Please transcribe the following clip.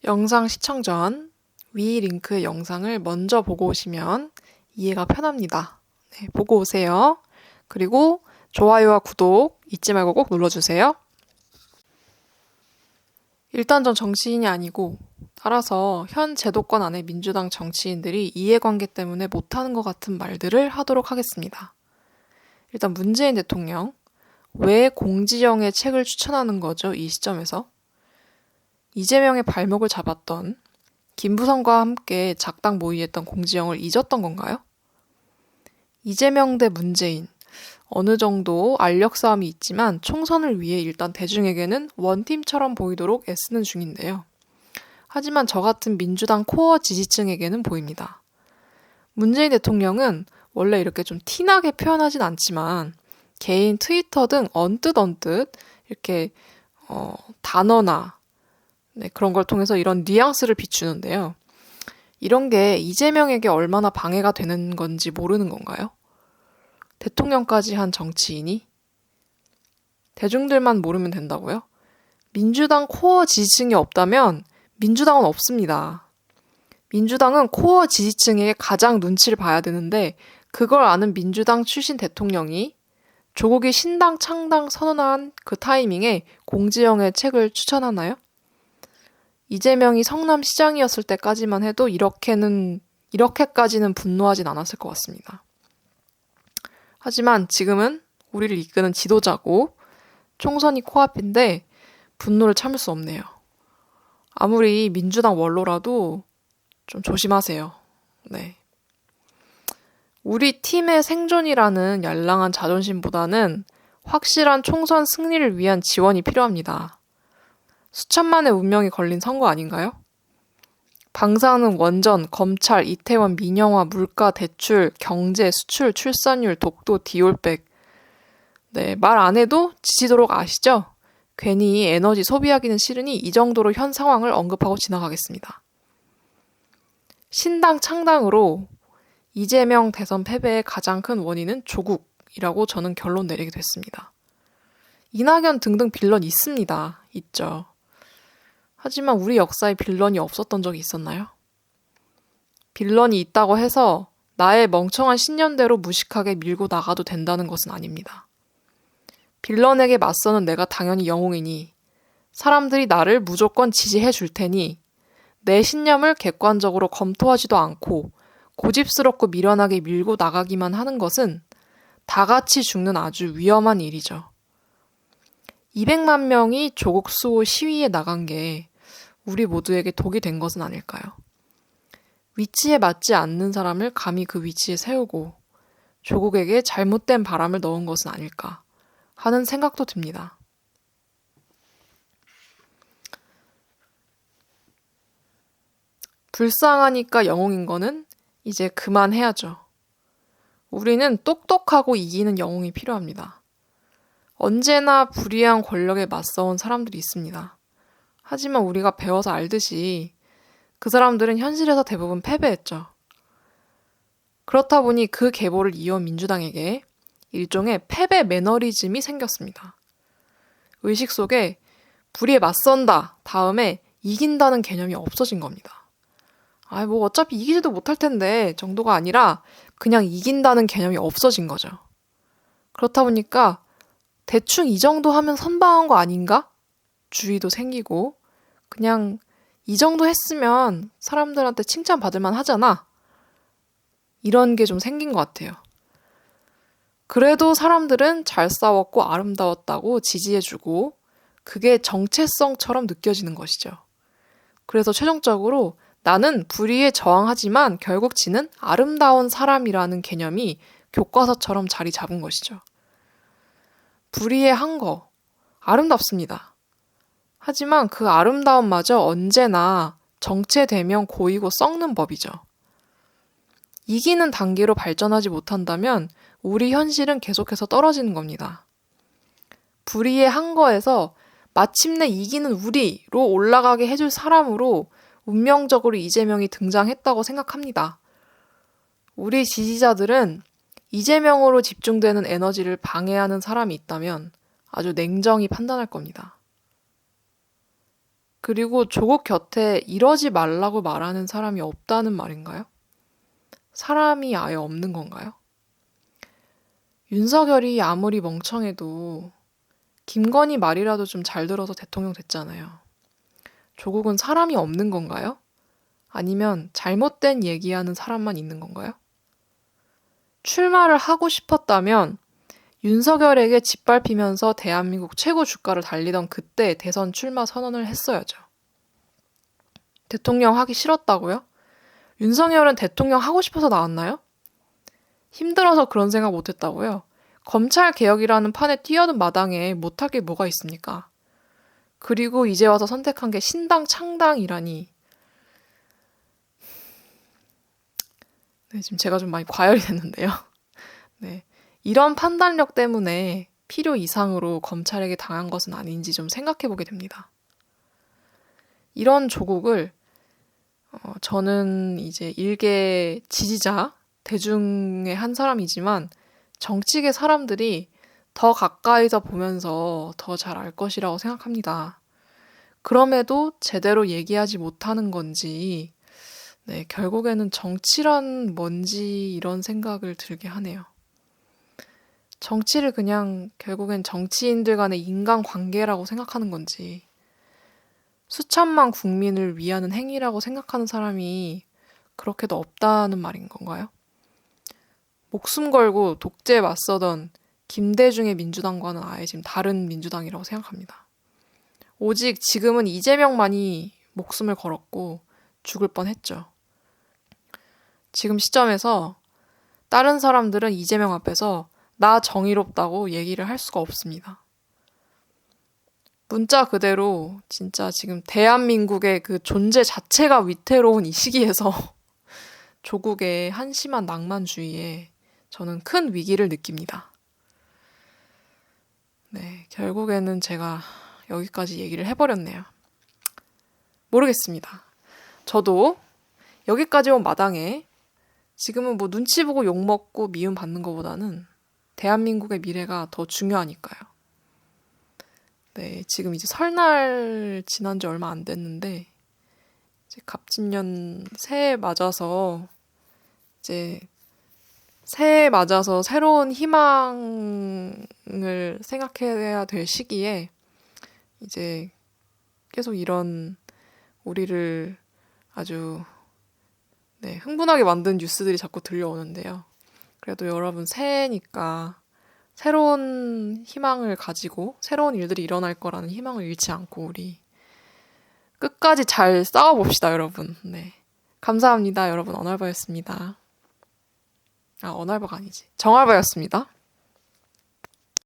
영상 시청 전 위 링크의 영상을 먼저 보고 오시면 이해가 편합니다. 네, 보고 오세요. 그리고 좋아요와 구독 잊지 말고 꼭 눌러주세요. 일단 전 정치인이 아니고 따라서 현 제도권 안의 민주당 정치인들이 이해관계 때문에 못하는 것 같은 말들을 하도록 하겠습니다. 일단 문재인 대통령, 왜 공지영의 책을 추천하는 거죠? 이 시점에서? 이재명의 발목을 잡았던 김부성과 함께 작당 모의했던 공지영을 잊었던 건가요? 이재명 대 문재인, 어느 정도 알력 싸움이 있지만 총선을 위해 일단 대중에게는 원팀처럼 보이도록 애쓰는 중인데요. 하지만 저 같은 민주당 코어 지지층에게는 보입니다. 문재인 대통령은 원래 이렇게 좀 티나게 표현하진 않지만 개인 트위터 등 언뜻 이렇게 단어나 그런 걸 통해서 이런 뉘앙스를 비추는데요. 이런 게 이재명에게 얼마나 방해가 되는 건지 모르는 건가요? 대통령까지 한 정치인이? 대중들만 모르면 된다고요? 민주당 코어 지지층이 없다면 민주당은 없습니다. 민주당은 코어 지지층에게 가장 눈치를 봐야 되는데 그걸 아는 민주당 출신 대통령이 조국이 신당 창당 선언한 그 타이밍에 공지영의 책을 추천하나요? 이재명이 성남시장이었을 때까지만 해도 이렇게까지는 분노하진 않았을 것 같습니다. 하지만 지금은 우리를 이끄는 지도자고 총선이 코앞인데 분노를 참을 수 없네요. 아무리 민주당 원로라도 좀 조심하세요. 네. 우리 팀의 생존이라는 열랑한 자존심보다는 확실한 총선 승리를 위한 지원이 필요합니다. 수천만의 운명이 걸린 선거 아닌가요? 방사능, 원전, 검찰, 이태원, 민영화, 물가, 대출, 경제, 수출, 출산율, 독도, 디올백. 네, 말 안 해도 지치도록 아시죠? 괜히 에너지 소비하기는 싫으니 이 정도로 현 상황을 언급하고 지나가겠습니다. 신당 창당으로 이재명 대선 패배의 가장 큰 원인은 조국이라고 저는 결론 내리게 됐습니다. 이낙연 등등 빌런 있습니다. 있죠. 하지만 우리 역사에 빌런이 없었던 적이 있었나요? 빌런이 있다고 해서 나의 멍청한 신념대로 무식하게 밀고 나가도 된다는 것은 아닙니다. 빌런에게 맞서는 내가 당연히 영웅이니 사람들이 나를 무조건 지지해 줄 테니 내 신념을 객관적으로 검토하지도 않고 고집스럽고 미련하게 밀고 나가기만 하는 것은 다 같이 죽는 아주 위험한 일이죠. 200만 명이 조국 수호 시위에 나간 게 우리 모두에게 독이 된 것은 아닐까요? 위치에 맞지 않는 사람을 감히 그 위치에 세우고 조국에게 잘못된 바람을 넣은 것은 아닐까 하는 생각도 듭니다. 불쌍하니까 영웅인 거는 이제 그만해야죠. 우리는 똑똑하고 이기는 영웅이 필요합니다. 언제나 불의한 권력에 맞서온 사람들이 있습니다. 하지만 우리가 배워서 알듯이 그 사람들은 현실에서 대부분 패배했죠. 그렇다 보니 그 계보를 이어온 민주당에게 일종의 패배 매너리즘이 생겼습니다. 의식 속에 불의에 맞선다 다음에 이긴다는 개념이 없어진 겁니다. 뭐 어차피 이기지도 못할 텐데 정도가 아니라 그냥 이긴다는 개념이 없어진 거죠. 그렇다 보니까 대충 이 정도 하면 선방한 거 아닌가? 주의도 생기고 그냥 이 정도 했으면 사람들한테 칭찬받을 만 하잖아. 이런 게 좀 생긴 것 같아요. 그래도 사람들은 잘 싸웠고 아름다웠다고 지지해주고 그게 정체성처럼 느껴지는 것이죠. 그래서 최종적으로 나는 불의에 저항하지만 결국 지는 아름다운 사람이라는 개념이 교과서처럼 자리 잡은 것이죠. 불의에 한 거, 아름답습니다. 하지만 그 아름다움마저 언제나 정체되면 고이고 썩는 법이죠. 이기는 단계로 발전하지 못한다면 우리 현실은 계속해서 떨어지는 겁니다. 불의에 한 거에서 마침내 이기는 우리로 올라가게 해줄 사람으로 운명적으로 이재명이 등장했다고 생각합니다. 우리 지지자들은 이재명으로 집중되는 에너지를 방해하는 사람이 있다면 아주 냉정히 판단할 겁니다. 그리고 조국 곁에 이러지 말라고 말하는 사람이 없다는 말인가요? 사람이 아예 없는 건가요? 윤석열이 아무리 멍청해도 김건희 말이라도 좀 잘 들어서 대통령 됐잖아요. 조국은 사람이 없는 건가요? 아니면 잘못된 얘기하는 사람만 있는 건가요? 출마를 하고 싶었다면 윤석열에게 짓밟히면서 대한민국 최고 주가를 달리던 그때 대선 출마 선언을 했어야죠. 대통령 하기 싫었다고요? 윤석열은 대통령 하고 싶어서 나왔나요? 힘들어서 그런 생각 못했다고요? 검찰 개혁이라는 판에 뛰어든 마당에 못할 게 뭐가 있습니까? 그리고 이제 와서 선택한 게 신당 창당이라니. 네, 지금 제가 좀 많이 과열이 됐는데요. 네, 이런 판단력 때문에 필요 이상으로 검찰에게 당한 것은 아닌지 좀 생각해 보게 됩니다. 이런 조국을 저는 이제 일개 지지자, 대중의 한 사람이지만 정치계 사람들이 더 가까이서 보면서 더 잘 알 것이라고 생각합니다. 그럼에도 제대로 얘기하지 못하는 건지, 네, 결국에는 정치란 뭔지 이런 생각을 들게 하네요. 정치를 그냥 결국엔 정치인들 간의 인간관계라고 생각하는 건지, 수천만 국민을 위하는 행위라고 생각하는 사람이 그렇게도 없다는 말인 건가요? 목숨 걸고 독재에 맞서던 김대중의 민주당과는 아예 지금 다른 민주당이라고 생각합니다. 오직 지금은 이재명만이 목숨을 걸었고 죽을 뻔했죠. 지금 시점에서 다른 사람들은 이재명 앞에서 나 정의롭다고 얘기를 할 수가 없습니다. 문자 그대로 진짜 지금 대한민국의 그 존재 자체가 위태로운 이 시기에서 조국의 한심한 낭만주의에 저는 큰 위기를 느낍니다. 네, 결국에는 제가 여기까지 얘기를 해버렸네요. 모르겠습니다. 저도 여기까지 온 마당에 지금은 뭐 눈치 보고 욕먹고 미움 받는 것보다는 대한민국의 미래가 더 중요하니까요. 네, 지금 이제 설날 지난 지 얼마 안 됐는데 이제 갑진년 새해 맞아서 이제 새해 맞아서 새로운 희망을 생각해야 될 시기에 이제 계속 이런 우리를 아주 네, 흥분하게 만든 뉴스들이 자꾸 들려오는데요. 그래도 여러분 새해니까 새로운 희망을 가지고 새로운 일들이 일어날 거라는 희망을 잃지 않고 우리 끝까지 잘 싸워봅시다, 여러분. 네. 감사합니다, 여러분. 언알바였습니다. 아, 언알바가 아니지. 정알바였습니다.